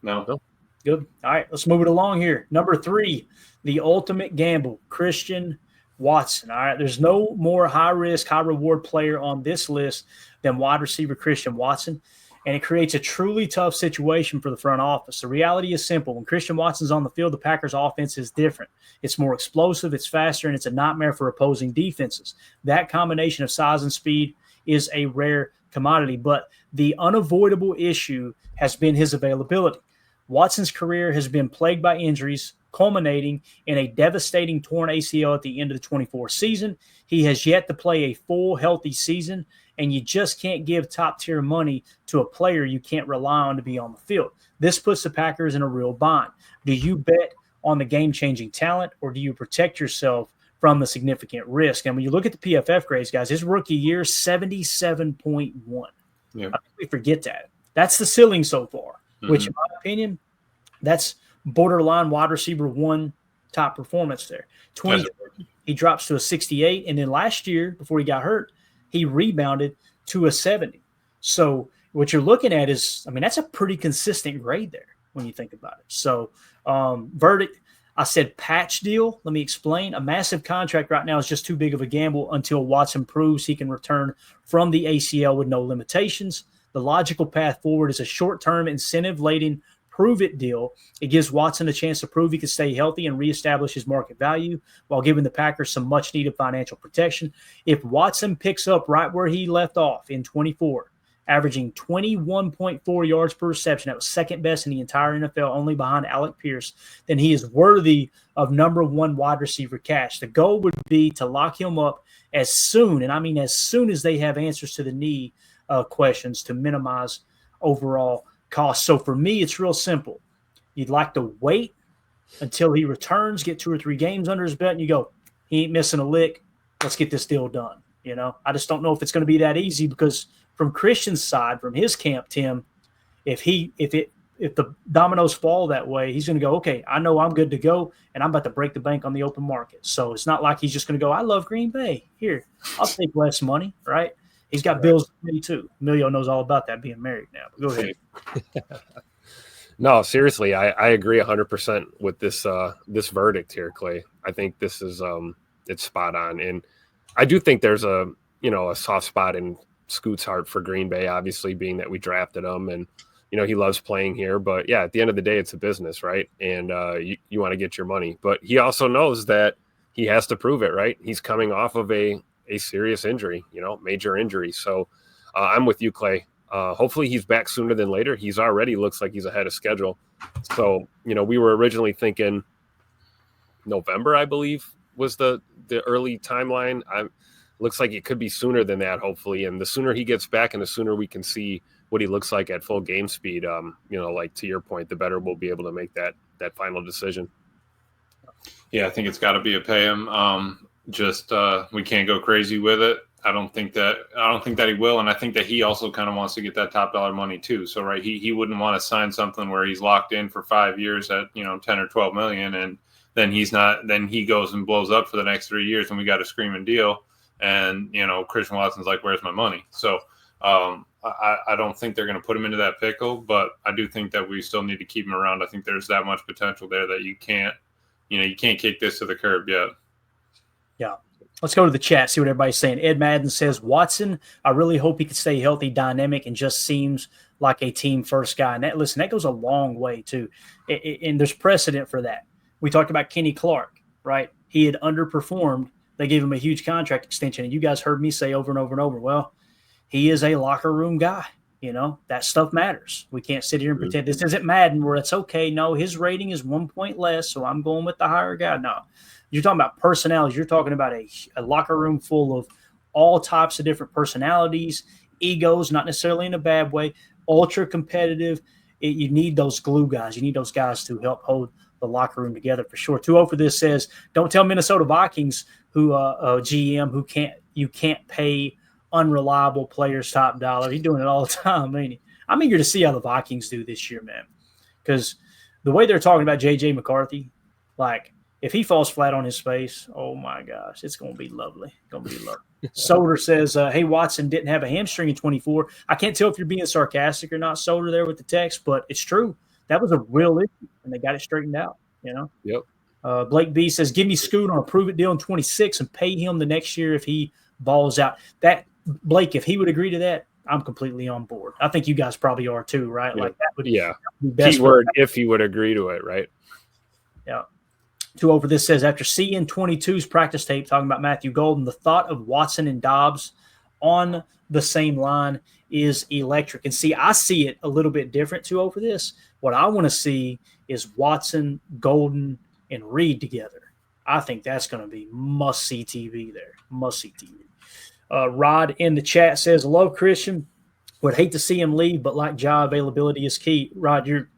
No. Good. All right, let's move it along here. Number 3, the ultimate gamble, Christian Watson. All right, there's no more high-risk, high-reward player on this list than wide receiver Christian Watson, and it creates a truly tough situation for the front office. The reality is simple. When Christian Watson's on the field, the Packers' offense is different. It's more explosive, it's faster, and it's a nightmare for opposing defenses. That combination of size and speed is a rare commodity, but the unavoidable issue has been his availability. Watson's career has been plagued by injuries, culminating in a devastating torn ACL at the end of the 24 season. He has yet to play a full, healthy season, and you just can't give top-tier money to a player you can't rely on to be on the field. This puts the Packers in a real bind. Do you bet on the game-changing talent, or do you protect yourself from the significant risk? And when you look at the PFF grades, guys, his rookie year, 77.1. Yeah. I think we forget that. That's the ceiling so far, which, in my opinion, that's borderline wide receiver 1 top performance there. He drops to a 68, and then last year, before he got hurt, he rebounded to a 70. So what you're looking at is, I mean, that's a pretty consistent grade there when you think about it. So verdict, I said patch deal. Let me explain. A massive contract right now is just too big of a gamble until Watson proves he can return from the ACL with no limitations. The logical path forward is a short-term, incentive-laden prove-it deal. It gives Watson a chance to prove he can stay healthy and reestablish his market value while giving the Packers some much-needed financial protection. If Watson picks up right where he left off in 24, averaging 21.4 yards per reception, that was second best in the entire NFL, only behind Alec Pierce, then he is worthy of number 1 wide receiver cash. The goal would be to lock him up as soon, and I mean as soon as they have answers to the knee questions to minimize overall cost. So for me, it's real simple. You'd like to wait until he returns, get 2 or 3 games under his belt, and you go, he ain't missing a lick. Let's get this deal done. You know, I just don't know if it's going to be that easy, because from Christian's side, from his camp, Tim, if the dominoes fall that way, he's going to go, okay, I know I'm good to go, and I'm about to break the bank on the open market. So it's not like he's just going to go, I love Green Bay. Here, I'll take less money, right? He's got bills to pay too. Emilio knows all about that, being married now. But go ahead. No, seriously, I agree 100% with this verdict here, Clay. I think this is it's spot on, and I do think there's a soft spot in Scoot's heart for Green Bay, obviously, being that we drafted him, and he loves playing here. But yeah, at the end of the day, it's a business, right? And you want to get your money, but he also knows that he has to prove it, right? He's coming off of a serious injury, major injury. So I'm with you, Clay. Hopefully he's back sooner than later. He's already looks like he's ahead of schedule. So, we were originally thinking November, I believe, was the early timeline. Looks like it could be sooner than that, hopefully. And the sooner he gets back and the sooner we can see what he looks like at full game speed, like to your point, the better we'll be able to make that final decision. Yeah, I think it's got to be a pay him. We can't go crazy with it. I don't think that he will, and I think that he also kind of wants to get that top dollar money too. So right, he wouldn't want to sign something where he's locked in for 5 years at 10 or 12 million, and then he goes and blows up for the next 3 years, and we got a screaming deal, and Christian Watson's like, where's my money? So I don't think they're going to put him into that pickle, but I do think that we still need to keep him around. I think there's that much potential there that you can't kick this to the curb yet. Yeah. Let's go to the chat, see what everybody's saying. Ed Madden says, Watson, I really hope he can stay healthy, dynamic, and just seems like a team-first guy. And that goes a long way, too. And there's precedent for that. We talked about Kenny Clark, right? He had underperformed. They gave him a huge contract extension. And you guys heard me say over and over and over, well, he is a locker room guy. That stuff matters. We can't sit here and pretend this isn't Madden where it's okay. No, his rating is 1 point less, so I'm going with the higher guy. No. You're talking about personalities. You're talking about a locker room full of all types of different personalities, egos, not necessarily in a bad way, ultra competitive. You need those glue guys. You need those guys to help hold the locker room together for sure. 2-0 for this says, don't tell Minnesota Vikings GM you can't pay unreliable players top dollar. He's doing it all the time, ain't he? I'm eager to see how the Vikings do this year, man, because the way they're talking about J.J. McCarthy, like, if he falls flat on his face, oh, my gosh, it's going to be lovely. Soder says, hey, Watson didn't have a hamstring in 24. I can't tell if you're being sarcastic or not, Soder, there with the text, but it's true. that was a real issue, and they got it straightened out. Yep. Blake B says, "Give me Scoot on a prove it deal in 26 and pay him the next year if he balls out." That Blake, if he would agree to that, I'm completely on board. I think you guys probably are too, right? Yeah. Like that would be best. Keyword if he would agree to it, right? Yeah. 2 over this says, after seeing 22's practice tape talking about Matthew Golden, the thought of Watson and Doubs on the same line is electric. And see, I see it a little bit different 2 over this. What I want to see is Watson, Golden, and Reed together. I think that's going to be must-see TV there. Must-see TV. Rod in the chat says, "Hello, Christian. Would hate to see him leave, but like Ja, availability is key." Rod, you're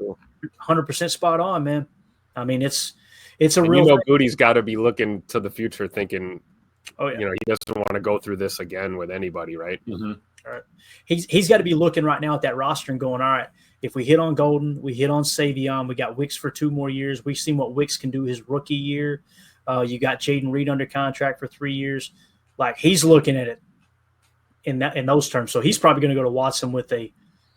100% spot on, man. I mean, it's a real. Goody's got to be looking to the future, thinking, oh yeah, he doesn't want to go through this again with anybody, right? Mm-hmm. All right. He's got to be looking right now at that roster and going, all right, if we hit on Golden, we hit on Savion, we got Wicks for 2 more years. We've seen what Wicks can do his rookie year. You got Jaden Reed under contract for 3 years. Like, he's looking at it in those terms. So he's probably going to go to Watson with a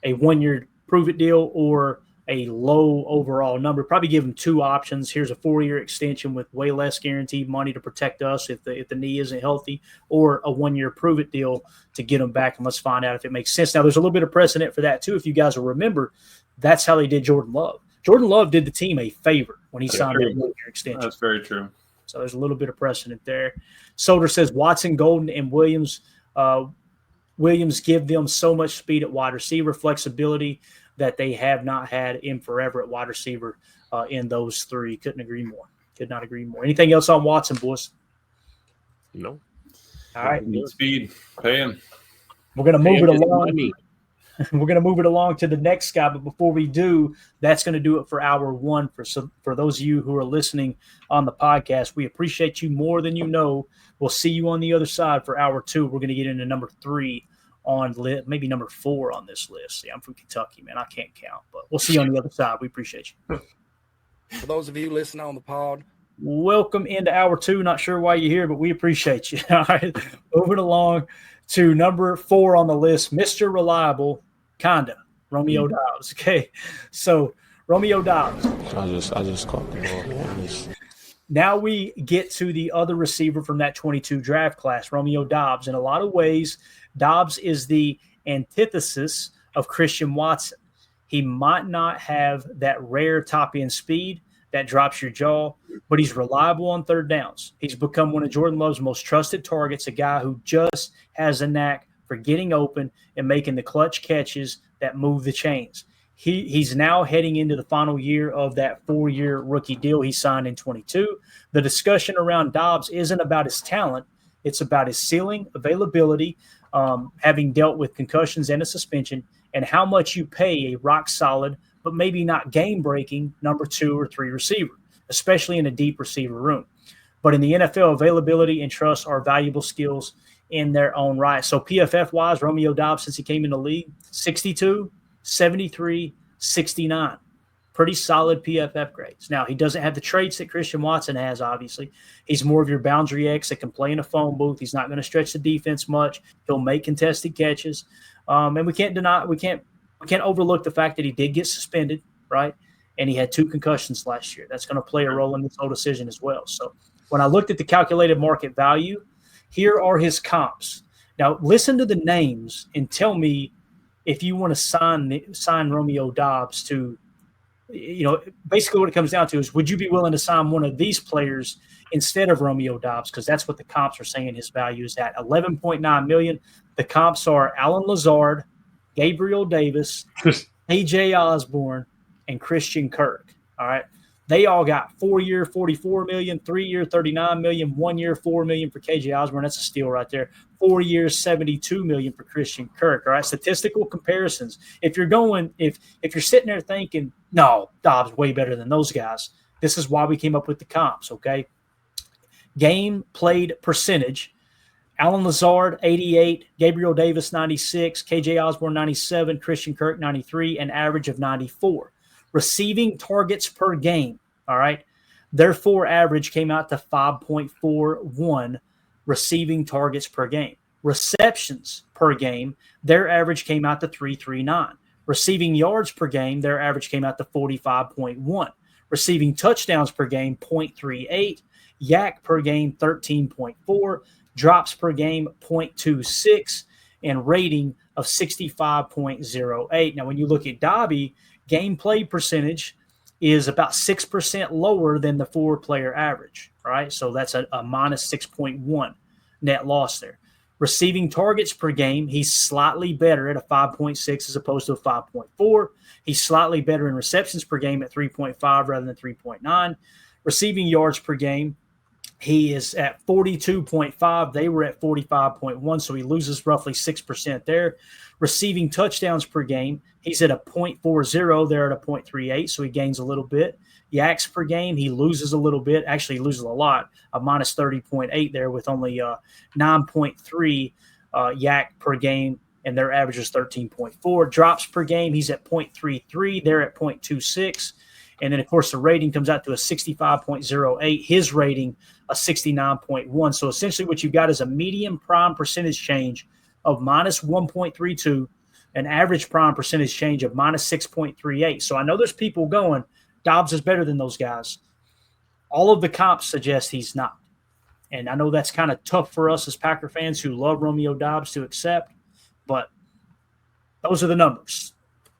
1-year prove it deal or a low overall number. Probably give him 2 options. Here's a 4-year extension with way less guaranteed money to protect us if the knee isn't healthy, or a 1-year prove it deal to get him back. And let's find out if it makes sense. Now, there's a little bit of precedent for that too. If you guys will remember, that's how they did Jordan Love. Jordan Love did the team a favor when he signed that 1-year extension. That's very true. So there's a little bit of precedent there. Solder says Watson, Golden, and Williams. Williams give them so much speed at wide receiver, flexibility that they have not had in forever at wide receiver in those 3. Couldn't agree more. Could not agree more. Anything else on Watson, boys? No. All right. Need speed. Pay him. We're going to move it along. We're going to move it along to the next guy. But before we do, that's going to do it for hour 1. For those of you who are listening on the podcast, we appreciate you more than you know. We'll see you on the other side for hour 2. We're going to get into number 3 on maybe number 4 on this list. See, I'm from Kentucky, man. I can't count, but we'll see you on the other side. We appreciate you. For those of you listening on the pod, welcome into hour 2. Not sure why you're here, but we appreciate you. All right, moving along to number 4 on the list, Mr. Reliable, kinda, Romeo Doubs. Okay, so Romeo Doubs. I just caught the ball. Now we get to the other receiver from that 22 draft class, Romeo Doubs. In a lot of ways, Doubs is the antithesis of Christian Watson. He might not have that rare top-end speed that drops your jaw, but he's reliable on third downs. He's become one of Jordan Love's most trusted targets, a guy who just has a knack for getting open and making the clutch catches that move the chains. He's now heading into the final year of that 4-year rookie deal he signed in 22. The discussion around Doubs isn't about his talent. It's about his ceiling, availability, having dealt with concussions and a suspension, and how much you pay a rock-solid but maybe not game-breaking number 2 or 3 receiver, especially in a deep receiver room. But in the NFL, availability and trust are valuable skills in their own right. So PFF-wise, Romeo Doubs, since he came in the league, 62, 73, 69. Pretty solid PFF grades. Now, he doesn't have the traits that Christian Watson has, obviously. He's more of your boundary X that can play in a phone booth. He's not going to stretch the defense much. He'll make contested catches. And we can't overlook the fact that he did get suspended, right? And he had 2 concussions last year. That's going to play a role in this whole decision as well. So when I looked at the calculated market value, here are his comps. Now, listen to the names and tell me if you want to sign Romeo Doubs to, basically what it comes down to is, would you be willing to sign one of these players instead of Romeo Doubs? Because that's what the comps are saying his value is at, $11.9 million. The comps are Alan Lazard, Gabriel Davis, A.J. Osborne, and Christian Kirk. All right. They all got 4-year, $44 million, 3-year, $39 million, 1-year, $4 million for KJ Osborne. That's a steal right there. 4 years, $72 million for Christian Kirk. All right. Statistical comparisons. If you're sitting there thinking, no, Doubs way better than those guys, this is why we came up with the comps. Okay. Game played percentage. Alan Lazard, 88, Gabriel Davis, 96, KJ Osborne, 97, Christian Kirk, 93, an average of 94. Receiving targets per game, all right? Their 4 average came out to 5.41 receiving targets per game. Receptions per game, their average came out to 339. Receiving yards per game, their average came out to 45.1. Receiving touchdowns per game, 0.38. Yak per game, 13.4. Drops per game, 0.26. And rating of 65.08. Now, when you look at Dobby, game play percentage is about 6% lower than the 4-player average, right? So that's a minus 6.1 net loss there. Receiving targets per game, he's slightly better at a 5.6 as opposed to a 5.4. He's slightly better in receptions per game at 3.5 rather than 3.9. Receiving yards per game, he is at 42.5. They were at 45.1, so he loses roughly 6% there. Receiving touchdowns per game, he's at a 0.40. They're at a 0.38, so he gains a little bit. Yaks per game, he loses a little bit. Actually, he loses a lot, a minus 30.8 there with only 9.3 yak per game, and their average is 13.4. Drops per game, he's at 0.33. They're at 0.26. And then, of course, the rating comes out to a 65.08. His rating, a 69.1. So essentially what you've got is a median prime percentage change of minus 1.32, an average prime percentage change of minus 6.38. So I know there's people going, Doubs is better than those guys. All of the comps suggest he's not. And I know that's kind of tough for us as Packer fans who love Romeo Doubs to accept, but those are the numbers.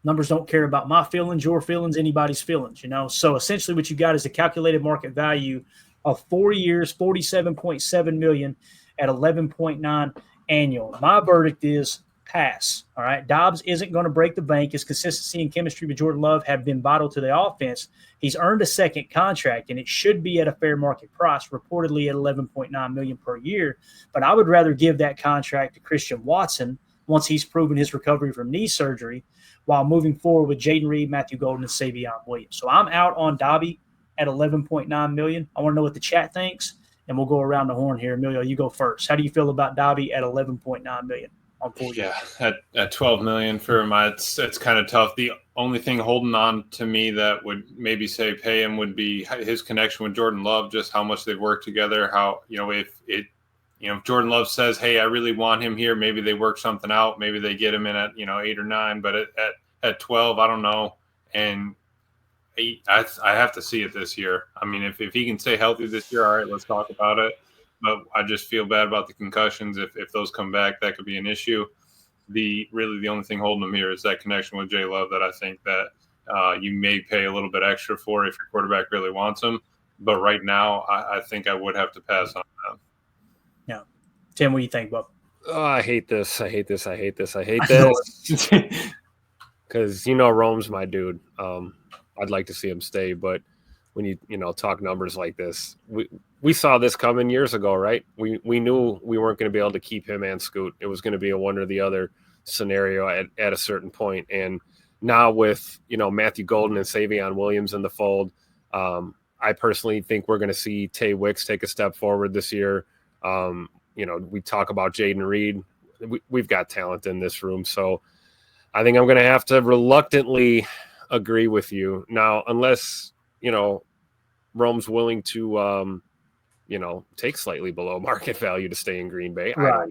Numbers don't care about my feelings, your feelings, anybody's feelings, you know. So essentially what you got is a calculated market value of 4 years, $47.7 million at 11.9 annual. My verdict is pass. All right. Doubs isn't going to break the bank. His consistency and chemistry with Jordan Love have been vital to the offense. He's earned a second contract, and it should be at a fair market price, reportedly at $11.9 million per year. But I would rather give that contract to Christian Watson once he's proven his recovery from knee surgery, while moving forward with Jaden Reed, Matthew Golden, and Savion Williams. So I'm out on Dobby at $11.9 million. I want to know what the chat thinks, and we'll go around the horn here. Emilio, you go first. How do you feel about Dobby at $11.9 million on 4 years? Yeah, at $12 million for him, it's kind of tough. The only thing holding on to me that would maybe say pay him would be his connection with Jordan Love, just how much they've worked together. How, if Jordan Love says, hey, I really want him here, maybe they work something out. Maybe they get him in at, 8 or 9, but at 12, I don't know. And I have to see it this year. I mean, if he can stay healthy this year, all right, let's talk about it. But I just feel bad about the concussions. If those come back, that could be an issue. The only thing holding him here is that connection with Jay Love that I think that you may pay a little bit extra for if your quarterback really wants him. But right now, I think I would have to pass on that. Yeah. Tim, what do you think, Bob? Oh, I hate this. Because, Rome's my dude. I'd like to see him stay. But when you talk numbers like this, we saw this coming years ago, right? We knew we weren't going to be able to keep him and Scoot. It was going to be a one or the other scenario at a certain point. And now with, Matthew Golden and Savion Williams in the fold, I personally think we're going to see Tay Wicks take a step forward this year. We talk about Jaden Reed. We've got talent in this room. So I think I'm going to have to reluctantly agree with you. Now, unless, Rome's willing to, take slightly below market value to stay in Green Bay. Right.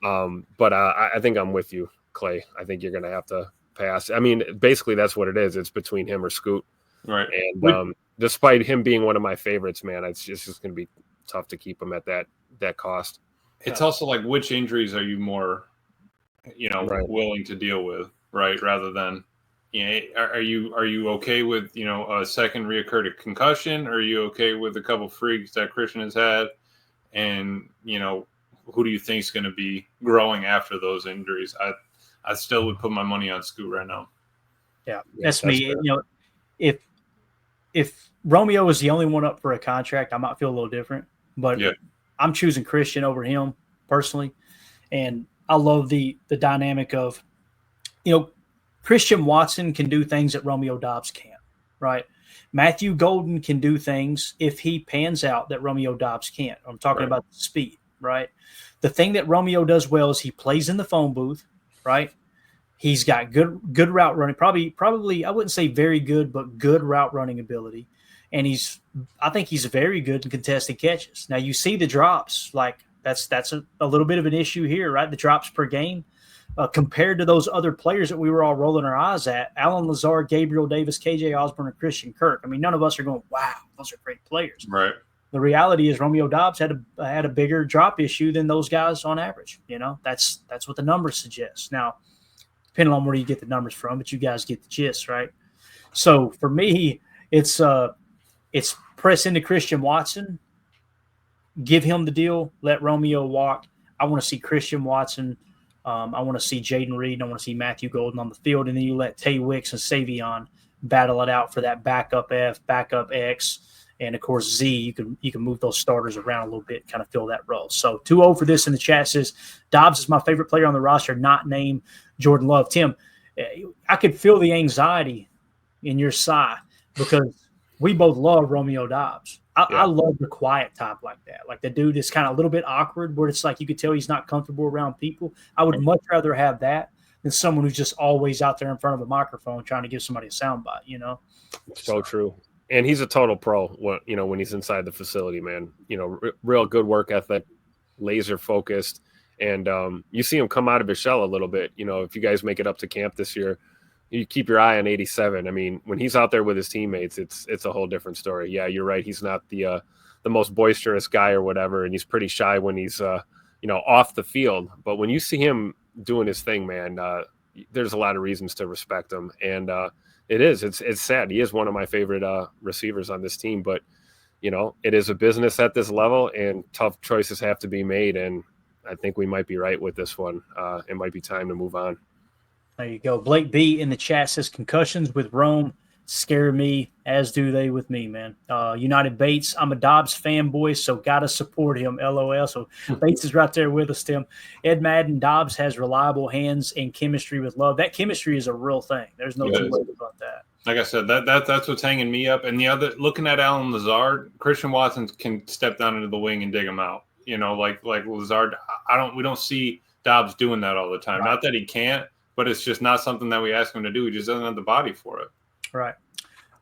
But I think I'm with you, Clay. I think you're going to have to pass. I mean, basically that's what it is. It's between him or Scoot. Right. And despite him being one of my favorites, man, it's just going to be tough to keep him at that cost. It's also like, which injuries are you more, right, willing to deal with, right? Rather than, are you okay with, a second reoccurred concussion? Or are you okay with a couple freaks that Christian has had? And, who do you think is going to be growing after those injuries? I still would put my money on Scoot right now. Yeah, that's me. Fair. If Romeo is the only one up for a contract, I might feel a little different. But yeah, I'm choosing Christian over him personally. And I love the dynamic of, Christian Watson can do things that Romeo Doubs can't, right? Matthew Golden can do things, if he pans out, that Romeo Doubs can't. I'm talking about the speed, right? The thing that Romeo does well is he plays in the phone booth, right? He's got good route running, probably I wouldn't say very good, but good route running ability. And I think he's very good in contested catches. Now you see the drops, like that's a little bit of an issue here, right? The drops per game. compared to those other players that we were all rolling our eyes at, Alan Lazard, Gabriel Davis, KJ Osborne, and Christian Kirk. I mean, none of us are going, wow, those are great players. Right. The reality is Romeo Doubs had a bigger drop issue than those guys on average. You know, that's what the numbers suggest. Now, depending on where you get the numbers from, but you guys get the gist, right? So for me, it's press into Christian Watson, give him the deal, let Romeo walk. I want to see Christian Watson. I want to see Jaden Reed. I want to see Matthew Golden on the field, and then you let Tay Wicks and Savion battle it out for that backup F, backup X. And, of course, Z, you can move those starters around a little bit, kind of fill that role. So 2-0 for this in the chat says, Doubs is my favorite player on the roster, not named Jordan Love. Tim, I could feel the anxiety in your sigh because we both love Romeo Doubs. I love the quiet type like that. Like the dude is kind of a little bit awkward where it's like you could tell he's not comfortable around people. I would much rather have that than someone who's just always out there in front of a microphone trying to give somebody a soundbite, you know? So true. And he's a total pro when he's inside the facility, man. Real good work ethic, laser focused. And you see him come out of his shell a little bit. If you guys make it up to camp this year, you keep your eye on 87. I mean, when he's out there with his teammates, it's a whole different story. Yeah, you're right. He's not the most boisterous guy or whatever, and he's pretty shy when he's off the field. But when you see him doing his thing, man, there's a lot of reasons to respect him. And it's sad. He is one of my favorite receivers on this team, but it is a business at this level, and tough choices have to be made. And I think we might be right with this one. It might be time to move on. There you go. Blake B in the chat says concussions with Rome scare me, as do they with me, man. United Bates, I'm a Dobbs fanboy, so got to support him, LOL. So Bates is right there with us, Tim. Ed Madden, Dobbs has reliable hands and chemistry with Love. That chemistry is a real thing. There's no two ways about that. Like I said, that's what's hanging me up. And the other, looking at Alan Lazard, Christian Watson can step down into the wing and dig him out. Like Lazard, we don't see Dobbs doing that all the time. Right. Not that he can't, but it's just not something that we ask him to do. He just doesn't have the body for it. Right.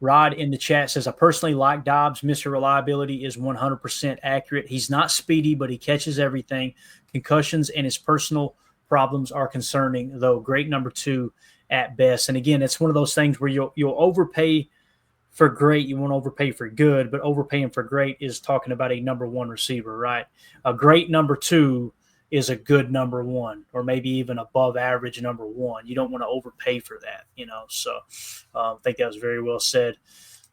Rod in the chat says, I personally like Dobbs. Mr. Reliability is 100% accurate. He's not speedy, but he catches everything. Concussions and his personal problems are concerning, though. Great number 2 at best. And again, it's one of those things where you'll overpay for great. You won't overpay for good, but overpaying for great is talking about a number 1 receiver, right? A great number 2 is a good number 1, or maybe even above average number 1. You don't want to overpay for that, So I think that was very well said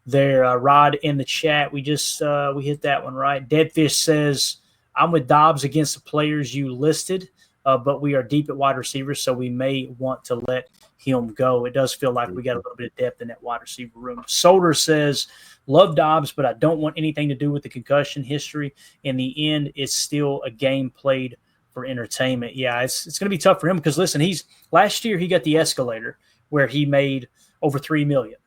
there. Rod in the chat, we hit that one right. Deadfish says, I'm with Dobbs against the players you listed, but we are deep at wide receivers, so we may want to let him go. It does feel like we got a little bit of depth in that wide receiver room. Solder says, love Dobbs, but I don't want anything to do with the concussion history. In the end, it's still a game played for entertainment. Yeah, it's going to be tough for him because, listen, last year he got the escalator where he made over $3 million.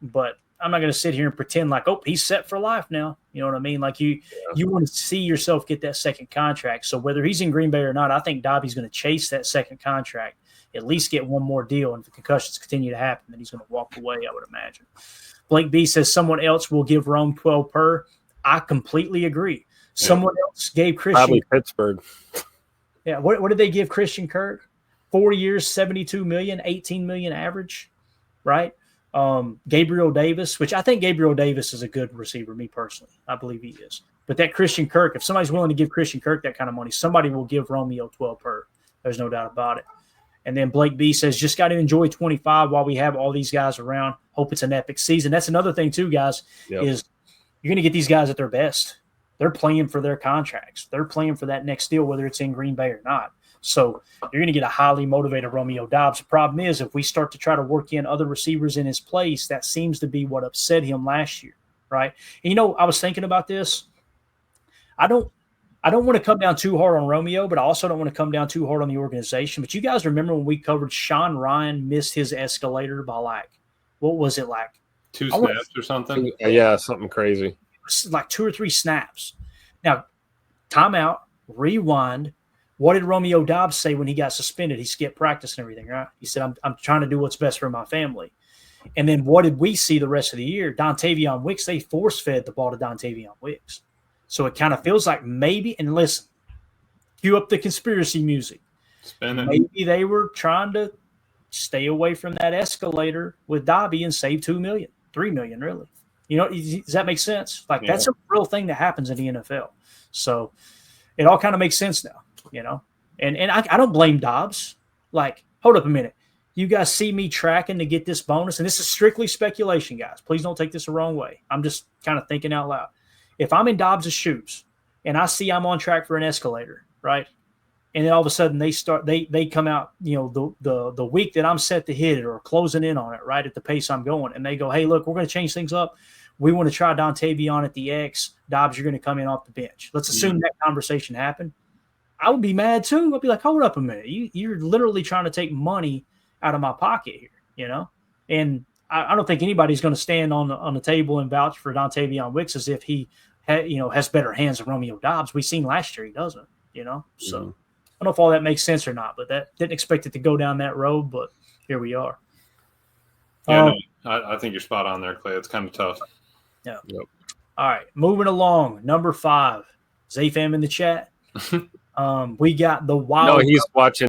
But I'm not going to sit here and pretend like, he's set for life now. You know what I mean? Like you want to see yourself get that second contract. So whether he's in Green Bay or not, I think Dobby's going to chase that second contract, at least get one more deal. And if the concussions continue to happen, then he's going to walk away, I would imagine. Blake B says someone else will give Rome 12 per. I completely agree. Someone else gave Christian. Probably Pittsburgh. Yeah, what did they give Christian Kirk? 4 years, $72 million, $18 million average, right? Gabriel Davis, which I think Gabriel Davis is a good receiver, me personally. I believe he is. But that Christian Kirk, if somebody's willing to give Christian Kirk that kind of money, somebody will give Romeo 12 per. There's no doubt about it. And then Blake B says, just got to enjoy 25 while we have all these guys around. Hope it's an epic season. That's another thing too, guys, is you're going to get these guys at their best. They're playing for their contracts. They're playing for that next deal, whether it's in Green Bay or not. So you're going to get a highly motivated Romeo Doubs. The problem is if we start to try to work in other receivers in his place, that seems to be what upset him last year, right? And, I was thinking about this. I don't want to come down too hard on Romeo, but I also don't want to come down too hard on the organization. But you guys remember when we covered Sean Ryan missed his escalator by what was it like? 2 snaps or something? Yeah, something crazy. Like 2 or 3 snaps. Now, timeout, rewind. What did Romeo Doubs say when he got suspended? He skipped practice and everything, right? He said, I'm trying to do what's best for my family. And then what did we see the rest of the year? Dontavion Wicks, they force-fed the ball to Dontavion Wicks. So it kind of feels like maybe, and listen, cue up the conspiracy music. Spinning. Maybe they were trying to stay away from that escalator with Dobby and save $2 million, $3 million, really. You know, does that make sense? Like, that's a real thing that happens in the NFL. So it all kind of makes sense now, you know. And I don't blame Doubs. Like, hold up a minute. You guys see me tracking to get this bonus, and this is strictly speculation, guys. Please don't take this the wrong way. I'm just kind of thinking out loud. If I'm in Dobbs' shoes and I see I'm on track for an escalator, right? And then all of a sudden they come out, you know, the week that I'm set to hit it or closing in on it, right, at the pace I'm going, and they go, hey, look, we're going to change things up. We want to try Dontavion at the X. Dobbs, you're going to come in off the bench. Let's assume that conversation happened. I would be mad too. I'd be like, hold up a minute. You're literally trying to take money out of my pocket here, you know? And I don't think anybody's going to stand on the table and vouch for Dontavion Wicks as if he has better hands than Romeo Doubs. We've seen last year he doesn't, you know? So I don't know if all that makes sense or not, but that didn't expect it to go down that road, but here we are. Yeah, I think you're spot on there, Clay. It's kind of tough. Yeah. Yep. All right, moving along. Number 5, Zayfam in the chat. We got the wild. No, he's watching